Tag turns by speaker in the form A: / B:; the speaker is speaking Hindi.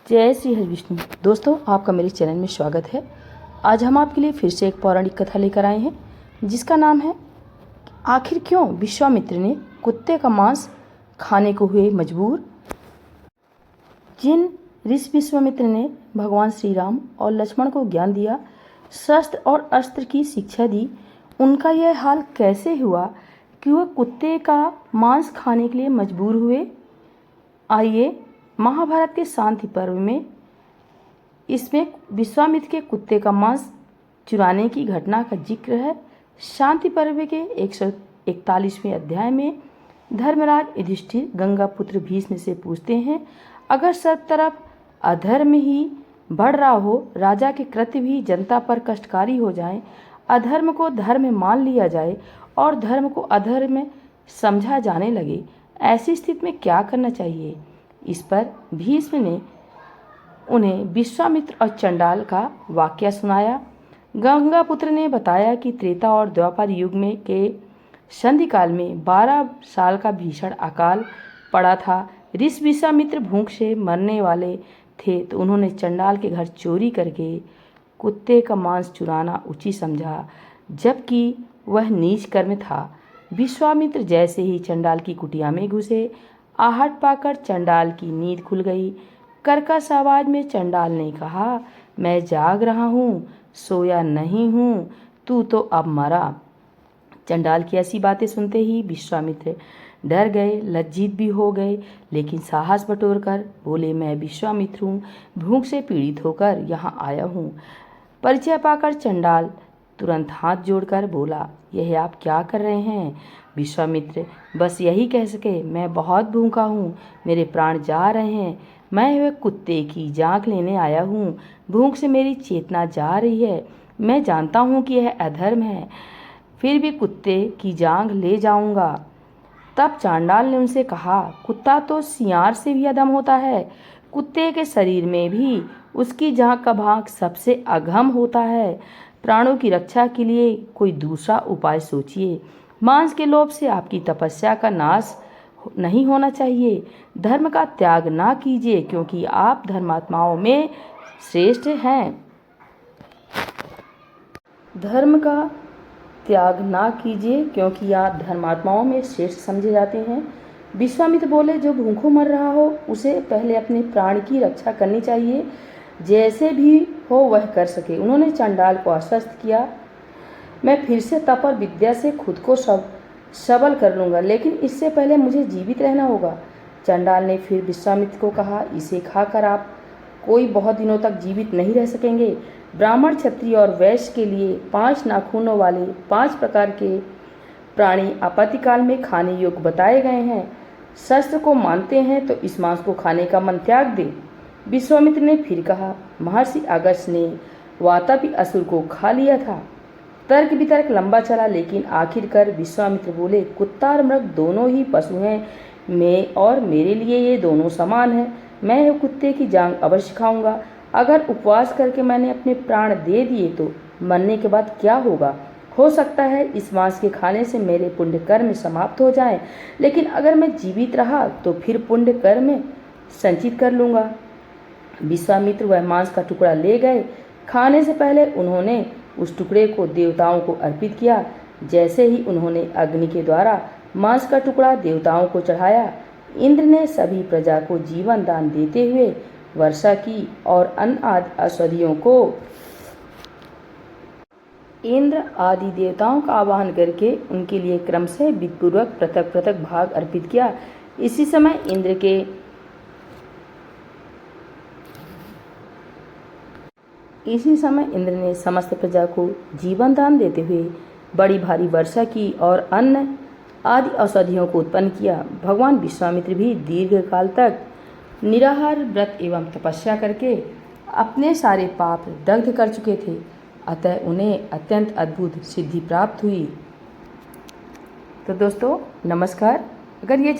A: जय श्री हरि विष्णु। दोस्तों, आपका मेरे चैनल में स्वागत है। आज हम आपके लिए फिर से एक पौराणिक कथा लेकर आए हैं जिसका नाम है आखिर क्यों विश्वामित्र ने कुत्ते का मांस खाने को हुए मजबूर। जिन ऋषि विश्वामित्र ने भगवान श्री राम और लक्ष्मण को ज्ञान दिया, शस्त्र और अस्त्र की शिक्षा दी, उनका यह हाल कैसे हुआ कि वह कुत्ते का मांस खाने के लिए मजबूर हुए। आइए, महाभारत के शांति पर्व में इसमें विश्वामित्र के कुत्ते का मांस चुराने की घटना का जिक्र है। शांति पर्व के 141वें अध्याय में धर्मराज युधिष्ठिर गंगापुत्र भीष्म से पूछते हैं, अगर सब तरफ अधर्म ही बढ़ रहा हो, राजा के कृत्य भी जनता पर कष्टकारी हो जाए, अधर्म को धर्म मान लिया जाए और धर्म को अधर्म समझा जाने लगे, ऐसी स्थिति में क्या करना चाहिए। इस पर भीष्म ने उन्हें विश्वामित्र और चंडाल का वाकया सुनाया। गंगापुत्र ने बताया कि त्रेता और द्वापर युग में के संधि काल में 12 साल का भीषण अकाल पड़ा था। ऋषि विश्वामित्र भूख से मरने वाले थे तो उन्होंने चंडाल के घर चोरी करके कुत्ते का मांस चुराना उचित समझा, जबकि वह नीच कर्म था। विश्वामित्र जैसे ही चंडाल की कुटिया में घुसे, आहट पाकर चंडाल की नींद खुल गई। कर्कश आवाज में चंडाल ने कहा, मैं जाग रहा हूँ, सोया नहीं हूँ, तू तो अब मरा। चंडाल की ऐसी बातें सुनते ही विश्वामित्र डर गए, लज्जित भी हो गए, लेकिन साहस बटोरकर बोले, मैं विश्वामित्र हूँ, भूख से पीड़ित होकर यहाँ आया हूँ। परिचय पाकर चंडाल तुरंत हाथ जोड़कर बोला, यह आप क्या कर रहे हैं। विश्वामित्र बस यही कह सके, मैं बहुत भूखा हूँ, मेरे प्राण जा रहे हैं, मैं वह कुत्ते की जांघ लेने आया हूँ, भूख से मेरी चेतना जा रही है, मैं जानता हूँ कि यह अधर्म है, फिर भी कुत्ते की जांघ ले जाऊंगा। तब चांडाल ने उनसे कहा, कुत्ता तो सियार से भी अधम होता है, कुत्ते के शरीर में भी उसकी जांघ का भाग सबसे अधम होता है। प्राणों की रक्षा के लिए कोई दूसरा उपाय सोचिए। मांस के लोभ से आपकी तपस्या का नाश नहीं होना चाहिए। धर्म का त्याग ना कीजिए, क्योंकि आप धर्मात्माओं में श्रेष्ठ हैं। धर्म का त्याग ना कीजिए, क्योंकि आप धर्मात्माओं में श्रेष्ठ समझे जाते हैं। विश्वामित्र बोले, जो भूखों मर रहा हो उसे पहले अपने प्राण की रक्षा करनी चाहिए, जैसे भी हो वह कर सके। उन्होंने चंडाल को आश्वस्त किया, मैं फिर से तप और विद्या से खुद को सबल कर लूँगा, लेकिन इससे पहले मुझे जीवित रहना होगा। चंडाल ने फिर विश्वामित्र को कहा, इसे खाकर आप कोई बहुत दिनों तक जीवित नहीं रह सकेंगे। ब्राह्मण, क्षत्रिय और वैश्य के लिए 5 नाखूनों वाले 5 प्रकार के प्राणी आपत्तिकाल में खाने योग्य बताए गए हैं। शस्त्र को मानते हैं तो इस मांस को खाने का मन त्याग दे। विश्वामित्र ने फिर कहा, महर्षि अगस्त्य ने वातापी असुर को खा लिया था। तर्क वितर्क लंबा चला, लेकिन आखिरकार विश्वामित्र बोले, कुत्ता और मृग दोनों ही पशु हैं, मैं और मेरे लिए ये दोनों समान हैं। मैं कुत्ते की जांघ अवश्य खाऊंगा। अगर उपवास करके मैंने अपने प्राण दे दिए तो मरने के बाद क्या होगा। हो सकता है इस मांस के खाने से मेरे पुण्य कर्म समाप्त हो जाएं, लेकिन अगर मैं जीवित रहा तो फिर पुण्य कर्म संचित कर लूँगा। विश्वामित्र वह मांस का टुकड़ा ले गए। खाने से पहले उन्होंने उस टुकड़े को देवताओं को अर्पित किया। जैसे ही उन्होंने अग्नि के द्वारा मांस का टुकड़ा देवताओं को चढ़ाया, इंद्र ने सभी प्रजा को जीवन दान देते हुए वर्षा की और अन्य आदि औषधियों को इंद्र आदि देवताओं का आवाहन करके उनके लिए क्रम से विधिपूर्वक पृथक पृथक भाग अर्पित किया। इसी समय इंद्र ने समस्त प्रजा को जीवन दान देते हुए बड़ी भारी वर्षा की और अन्न आदि औषधियों को उत्पन्न किया। भगवान विश्वामित्र भी दीर्घ काल तक निराहार व्रत एवं तपस्या करके अपने सारे पाप दग्ध कर चुके थे, अतः उन्हें अत्यंत अद्भुत सिद्धि प्राप्त हुई। तो दोस्तों, नमस्कार। अगर ये